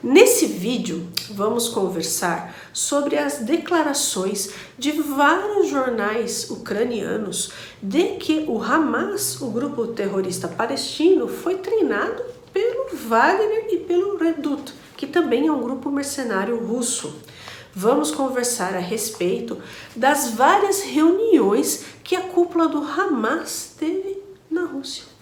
Nesse vídeo, vamos conversar sobre as declarações de vários jornais ucranianos de que o Hamas, o grupo terrorista palestino, foi treinado pelo Wagner e pelo Redut, que também é um grupo mercenário russo. Vamos conversar a respeito das várias reuniões que a cúpula do Hamas teve na Rússia.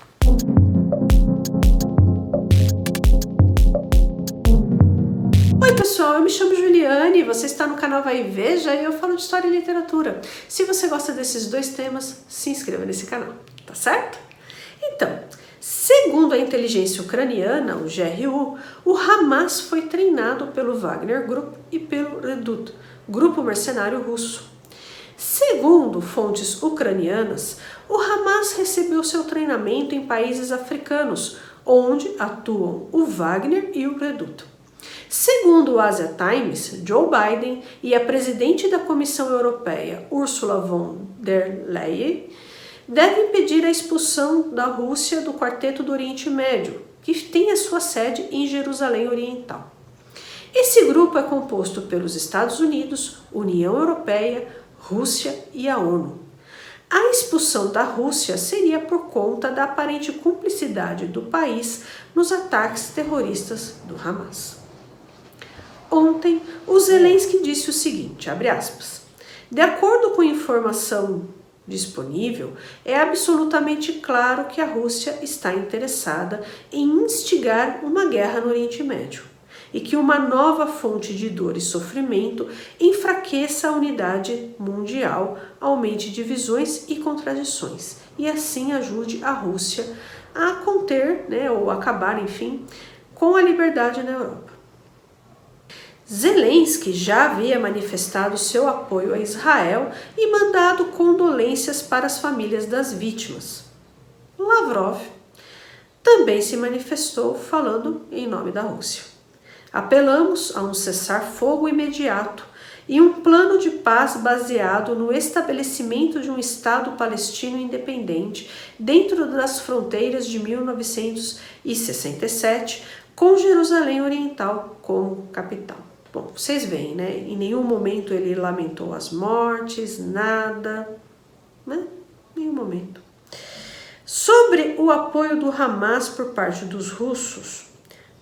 Oi pessoal, eu me chamo Juliane, você está no canal Vai e Veja e eu falo de história e literatura. Se você gosta desses dois temas, se inscreva nesse canal, tá certo? Então, segundo a inteligência ucraniana, o GRU, o Hamas foi treinado pelo Wagner Group e pelo Redut, grupo mercenário russo. Segundo fontes ucranianas, o Hamas recebeu seu treinamento em países africanos, onde atuam o Wagner e o Redut. Segundo o Asia Times, Joe Biden e a presidente da Comissão Europeia, Ursula von der Leyen, devem pedir a expulsão da Rússia do Quarteto do Oriente Médio, que tem a sua sede em Jerusalém Oriental. Esse grupo é composto pelos Estados Unidos, União Europeia, Rússia e a ONU. A expulsão da Rússia seria por conta da aparente cumplicidade do país nos ataques terroristas do Hamas. Ontem, o Zelensky disse o seguinte, abre aspas, de acordo com informação disponível, é absolutamente claro que a Rússia está interessada em instigar uma guerra no Oriente Médio e que uma nova fonte de dor e sofrimento enfraqueça a unidade mundial, aumente divisões e contradições e assim ajude a Rússia a conter, ou acabar, enfim, com a liberdade na Europa. Zelensky já havia manifestado seu apoio a Israel e mandado condolências para as famílias das vítimas. Lavrov também se manifestou falando em nome da Rússia. Apelamos a um cessar-fogo imediato e um plano de paz baseado no estabelecimento de um Estado palestino independente dentro das fronteiras de 1967, com Jerusalém Oriental como capital. Bom, vocês veem, né? Em nenhum momento ele lamentou as mortes, nada, né? Nenhum momento. Sobre o apoio do Hamas por parte dos russos,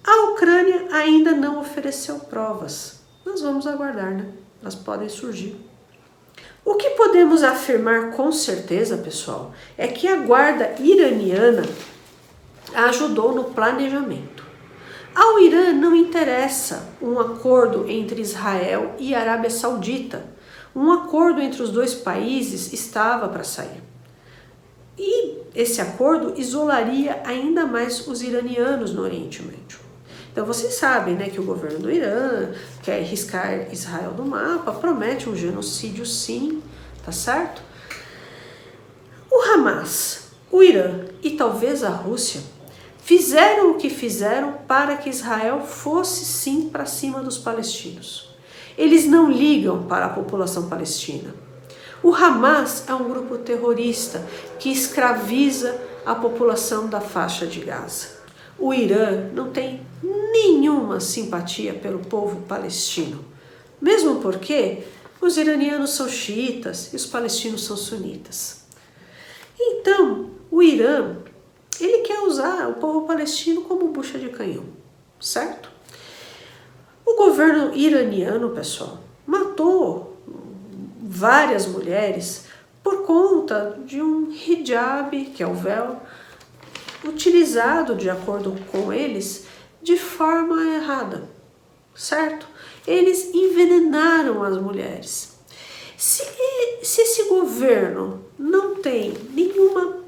a Ucrânia ainda não ofereceu provas. Nós vamos aguardar, né? Elas podem surgir. O que podemos afirmar com certeza, pessoal, é que a guarda iraniana ajudou no planejamento. Ao Irã não interessa um acordo entre Israel e Arábia Saudita. Um acordo entre os dois países estava para sair. E esse acordo isolaria ainda mais os iranianos no Oriente Médio. Então vocês sabem, né, que o governo do Irã quer riscar Israel do mapa, promete um genocídio sim, tá certo? O Hamas, o Irã e talvez a Rússia fizeram o que fizeram para que Israel fosse sim para cima dos palestinos. Eles não ligam para a população palestina. O Hamas é um grupo terrorista que escraviza a população da faixa de Gaza. O Irã não tem nenhuma simpatia pelo povo palestino, mesmo porque os iranianos são xiitas e os palestinos são sunitas. Então, o Irã ele quer usar o povo palestino como bucha de canhão, certo? O governo iraniano, pessoal, matou várias mulheres por conta de um hijab, que é o véu, utilizado, de acordo com eles, de forma errada, certo? Eles envenenaram as mulheres. Se esse governo não tem nenhuma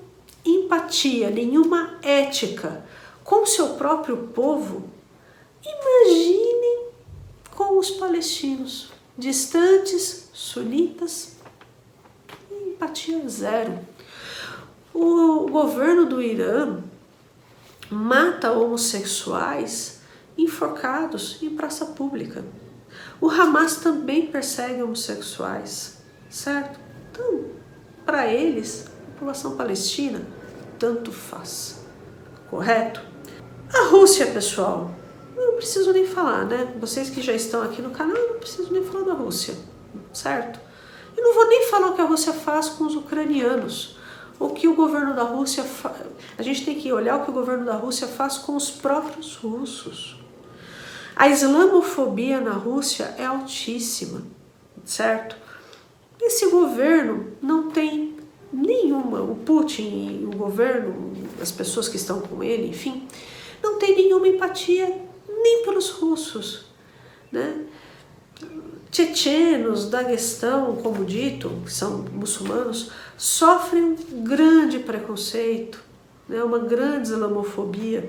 empatia, nenhuma ética com o seu próprio povo, imaginem com os palestinos, distantes, sunitas, empatia zero. O governo do Irã mata homossexuais enforcados em praça pública. O Hamas também persegue homossexuais, certo? Então, para eles, a população palestina tanto faz, correto? A Rússia, pessoal, não preciso nem falar, né? Vocês que já estão aqui no canal, não preciso nem falar da Rússia, certo? Eu não vou nem falar o que a Rússia faz com os ucranianos, o que o governo da Rússia faz. A gente tem que olhar o que o governo da Rússia faz com os próprios russos. A islamofobia na Rússia é altíssima, certo? Esse governo não tem nenhuma, o Putin e o governo, as pessoas que estão com ele, enfim, não tem nenhuma empatia nem pelos russos, né? Tchetchenos, Daguestão, como dito, que são muçulmanos, sofrem um grande preconceito, né? Uma grande islamofobia.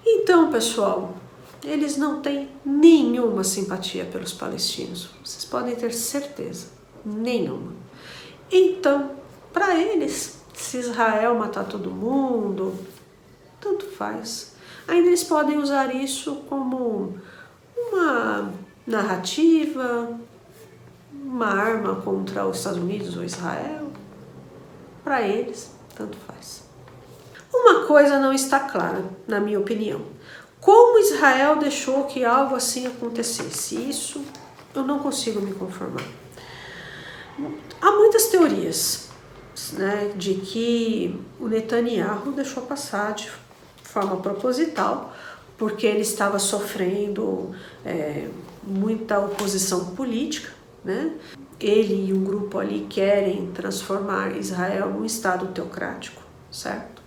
Então, pessoal, eles não têm nenhuma simpatia pelos palestinos. Vocês podem ter certeza, nenhuma. Então, para eles, se Israel matar todo mundo, tanto faz. Ainda eles podem usar isso como uma narrativa, uma arma contra os Estados Unidos ou Israel. Para eles, tanto faz. Uma coisa não está clara, na minha opinião. Como Israel deixou que algo assim acontecesse? Isso eu não consigo me conformar. Há muitas teorias, né, de que o Netanyahu deixou passar de forma proposital, porque ele estava sofrendo muita oposição política, né? Ele e um grupo ali querem transformar Israel num estado teocrático, certo?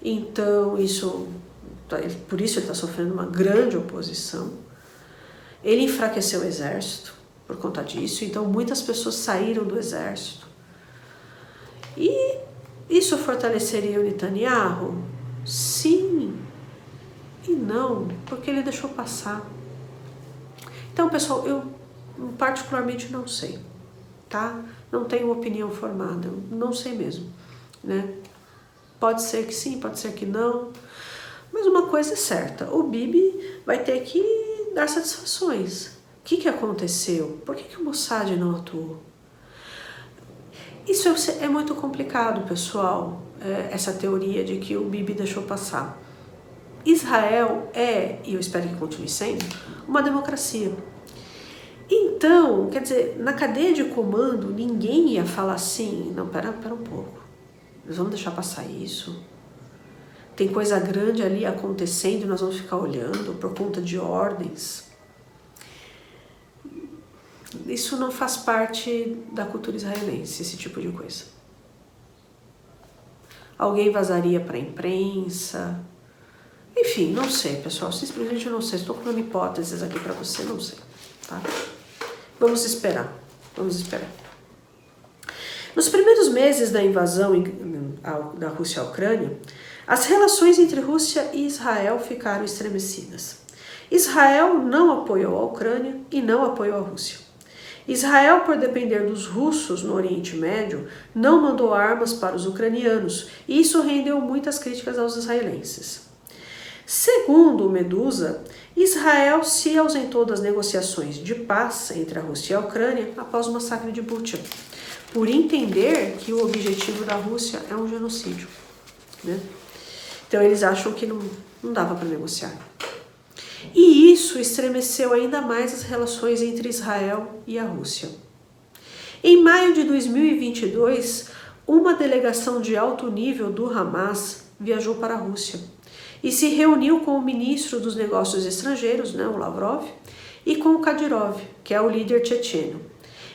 Então, por isso ele está sofrendo uma grande oposição. Ele enfraqueceu o exército por conta disso, então muitas pessoas saíram do exército. E isso fortaleceria o Netanyahu? Sim e não, porque ele deixou passar. Então, pessoal, eu particularmente não sei, tá? Não tenho opinião formada, não sei mesmo, né? Pode ser que sim, pode ser que não, mas uma coisa é certa, o Bibi vai ter que dar satisfações. O que aconteceu? Por que o Mossad não atuou? Isso é muito complicado, pessoal, essa teoria de que o Bibi deixou passar. Israel é, e eu espero que continue sendo, uma democracia. Então, quer dizer, na cadeia de comando, ninguém ia falar assim, não, pera um pouco, nós vamos deixar passar isso? Tem coisa grande ali acontecendo e nós vamos ficar olhando por conta de ordens? Isso não faz parte da cultura israelense, esse tipo de coisa. Alguém vazaria para a imprensa? Enfim, não sei, pessoal, simplesmente não sei. Estou colocando hipóteses aqui para você, não sei, tá? Vamos esperar, vamos esperar. Nos primeiros meses da invasão da Rússia à Ucrânia, as relações entre Rússia e Israel ficaram estremecidas. Israel não apoiou a Ucrânia e não apoiou a Rússia. Israel, por depender dos russos no Oriente Médio, não mandou armas para os ucranianos, e isso rendeu muitas críticas aos israelenses. Segundo o Medusa, Israel se ausentou das negociações de paz entre a Rússia e a Ucrânia após o massacre de Bucha, por entender que o objetivo da Rússia é um genocídio, né? Então eles acham que não dava para negociar. E isso estremeceu ainda mais as relações entre Israel e a Rússia. Em maio de 2022, uma delegação de alto nível do Hamas viajou para a Rússia e se reuniu com o ministro dos Negócios Estrangeiros, né, o Lavrov, e com o Kadyrov, que é o líder tchetcheno.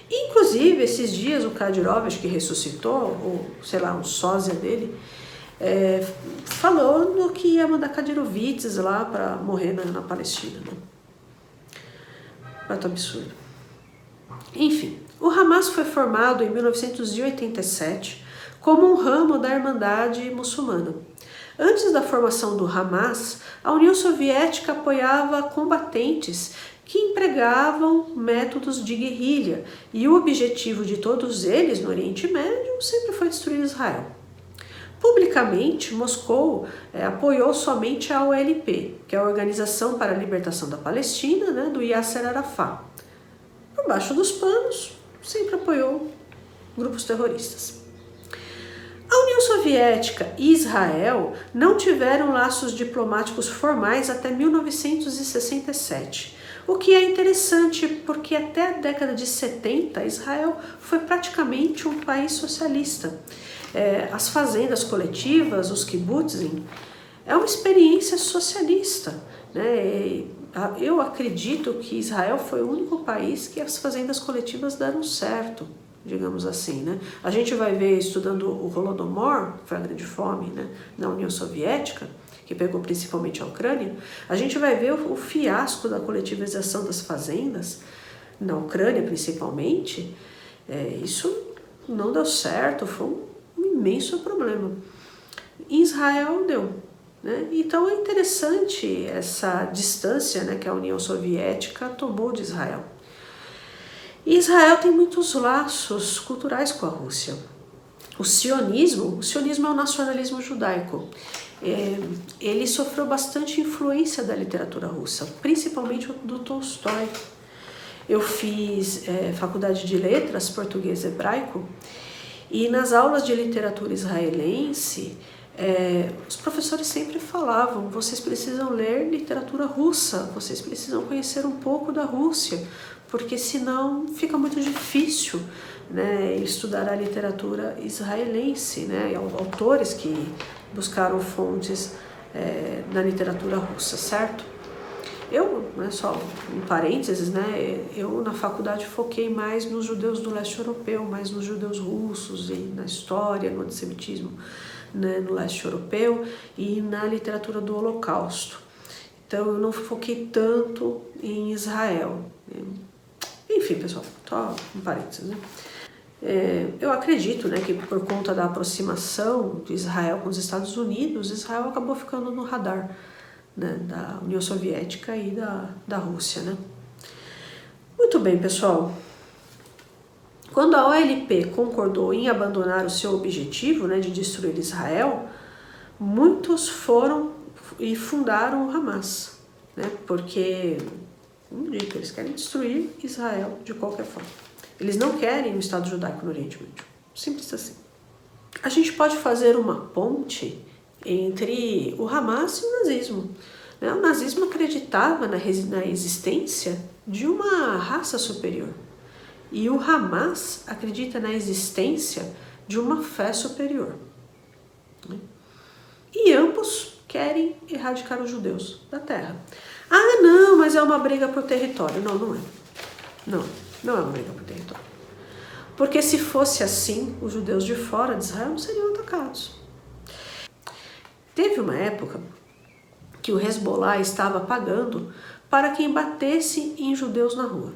Inclusive, esses dias o Kadyrov, acho que ressuscitou, ou sei lá, um sósia dele, falando que ia mandar Kadyrovites lá para morrer na Palestina, né? Muito absurdo. Enfim, o Hamas foi formado em 1987 como um ramo da Irmandade Muçulmana. Antes da formação do Hamas, a União Soviética apoiava combatentes que empregavam métodos de guerrilha, e o objetivo de todos eles no Oriente Médio sempre foi destruir Israel. Publicamente, Moscou apoiou somente a OLP, que é a Organização para a Libertação da Palestina, né, do Yasser Arafat. Por baixo dos panos, sempre apoiou grupos terroristas. A União Soviética e Israel não tiveram laços diplomáticos formais até 1967, o que é interessante porque até a década de 70 Israel foi praticamente um país socialista. As fazendas coletivas, os kibbutzim, é uma experiência socialista, né? Eu acredito que Israel foi o único país que as fazendas coletivas deram certo, digamos assim, né? A gente vai ver, estudando o Holodomor, que foi a grande fome, né, na União Soviética, que pegou principalmente a Ucrânia, a gente vai ver o fiasco da coletivização das fazendas, na Ucrânia principalmente. Isso não deu certo, foi um imenso problema. Em Israel deu, né? Então é interessante essa distância, né, que a União Soviética tomou de Israel. E Israel tem muitos laços culturais com a Rússia. O sionismo é o nacionalismo judaico. Ele sofreu bastante influência da literatura russa, principalmente do Tolstói. Eu fiz faculdade de letras, português e hebraico, e nas aulas de literatura israelense, os professores sempre falavam: vocês precisam ler literatura russa, vocês precisam conhecer um pouco da Rússia, porque senão fica muito difícil, né, estudar a literatura israelense, né, autores que buscaram fontes na literatura russa, certo? Eu, né, só um parênteses, né, eu na faculdade foquei mais nos judeus do leste europeu, mais nos judeus russos e na história, no antissemitismo, né, no leste europeu e na literatura do Holocausto. Então eu não foquei tanto em Israel. Enfim, pessoal, só um parênteses, né? Eu acredito, né, que por conta da aproximação de Israel com os Estados Unidos, Israel acabou ficando no radar, né, da União Soviética e da Rússia, né? Muito bem, pessoal. Quando a OLP concordou em abandonar o seu objetivo, né, de destruir Israel, muitos foram e fundaram o Hamas, né, porque eles querem destruir Israel de qualquer forma. Eles não querem um Estado judaico no Oriente Médio. Simples assim. A gente pode fazer uma ponte entre o Hamas e o nazismo. O nazismo acreditava na existência de uma raça superior. E o Hamas acredita na existência de uma fé superior. E ambos querem erradicar os judeus da terra. Ah, não, mas é uma briga por território. Não, não é. Não é uma briga por território. Porque se fosse assim, os judeus de fora de Israel não seriam atacados. Teve uma época que o Hezbollah estava pagando para quem batesse em judeus na rua.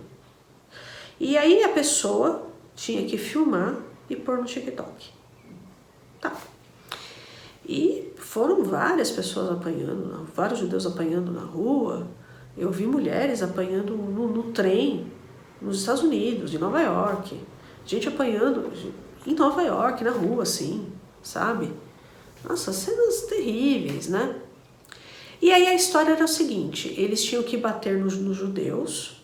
E aí a pessoa tinha que filmar e pôr no TikTok. Tá. E foram várias pessoas apanhando, vários judeus apanhando na rua. Eu vi mulheres apanhando no trem, nos Estados Unidos, em Nova York. Gente apanhando em Nova York, na rua, assim, sabe? Nossa, cenas terríveis, né? E aí a história era o seguinte: eles tinham que bater nos judeus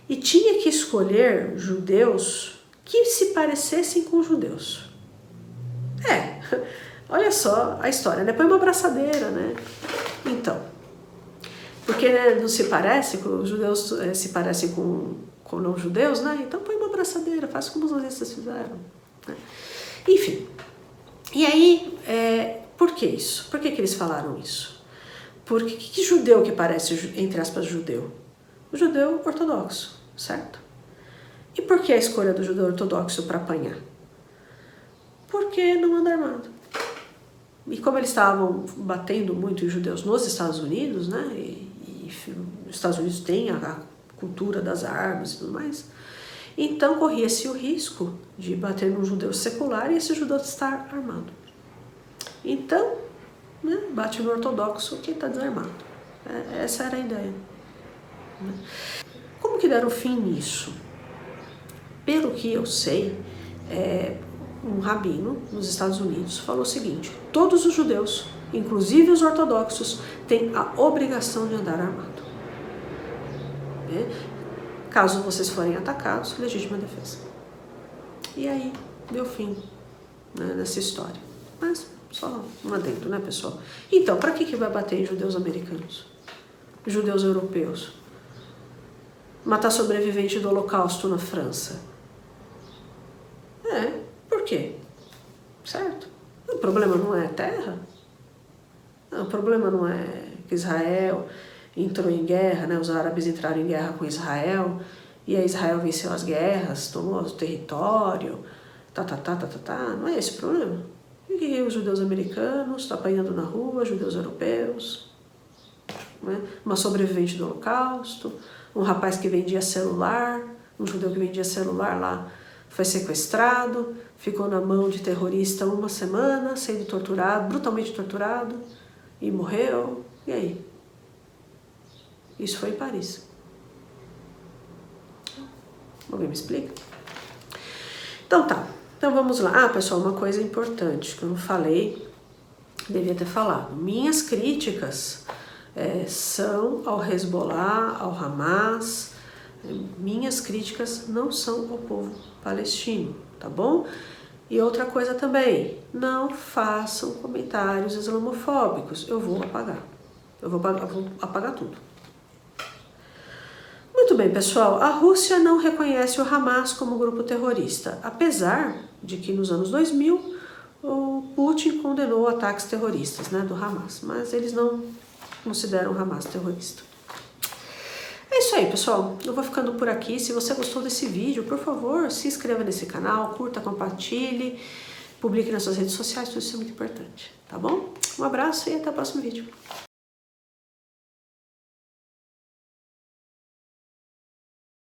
e tinha que escolher judeus que se parecessem com judeus. Olha só a história, né? Põe uma abraçadeira, né? Então, porque, né, não se parece, os judeus se parecem com não judeus, né? Então põe uma abraçadeira, faz como os nazistas fizeram, né? Enfim, e aí, por que isso? Por que eles falaram isso? Porque que judeu que parece, entre aspas, judeu? O judeu ortodoxo, certo? E por que a escolha do judeu ortodoxo para apanhar? Porque não anda armado. E como eles estavam batendo muito em judeus nos Estados Unidos, né? E os Estados Unidos têm a cultura das armas e tudo mais, então corria-se o risco de bater num judeu secular e esse judeu estar armado. Então, né, bate no ortodoxo quem está desarmado. Essa era a ideia. Como que deram fim nisso? Pelo que eu sei, um rabino nos Estados Unidos falou o seguinte: todos os judeus, inclusive os ortodoxos, têm a obrigação de andar armado. Caso vocês forem atacados, legítima defesa. E aí deu fim, né, nessa história. Mas só um adendo, né, pessoal? Então, para que vai bater em judeus americanos? Judeus europeus? Matar sobrevivente do Holocausto na França? Por quê? Certo? O problema não é a terra? Não, o problema não é que Israel entrou em guerra, né? Os árabes entraram em guerra com Israel, e aí Israel venceu as guerras, tomou o território, não é esse o problema. E os judeus americanos apanhando na rua, judeus europeus, né? Uma sobrevivente do Holocausto, um rapaz que vendia celular, um judeu que vendia celular lá, foi sequestrado, ficou na mão de terrorista uma semana, sendo torturado, brutalmente torturado, e morreu. E aí? Isso foi em Paris. Alguém me explica? Então tá. Então vamos lá. Ah, pessoal, uma coisa importante que eu não falei, devia ter falado. Minhas críticas são ao Hezbollah, ao Hamas. Minhas críticas não são ao povo palestino, tá bom? E outra coisa também, não façam comentários islamofóbicos. Eu vou apagar. Eu vou apagar tudo. Muito bem, pessoal. A Rússia não reconhece o Hamas como grupo terrorista, apesar de que nos anos 2000 o Putin condenou ataques terroristas, né, do Hamas, mas eles não consideram o Hamas terrorista. É isso aí, pessoal. Eu vou ficando por aqui. Se você gostou desse vídeo, por favor, se inscreva nesse canal, curta, compartilhe, publique nas suas redes sociais, tudo isso é muito importante, tá bom? Um abraço e até o próximo vídeo.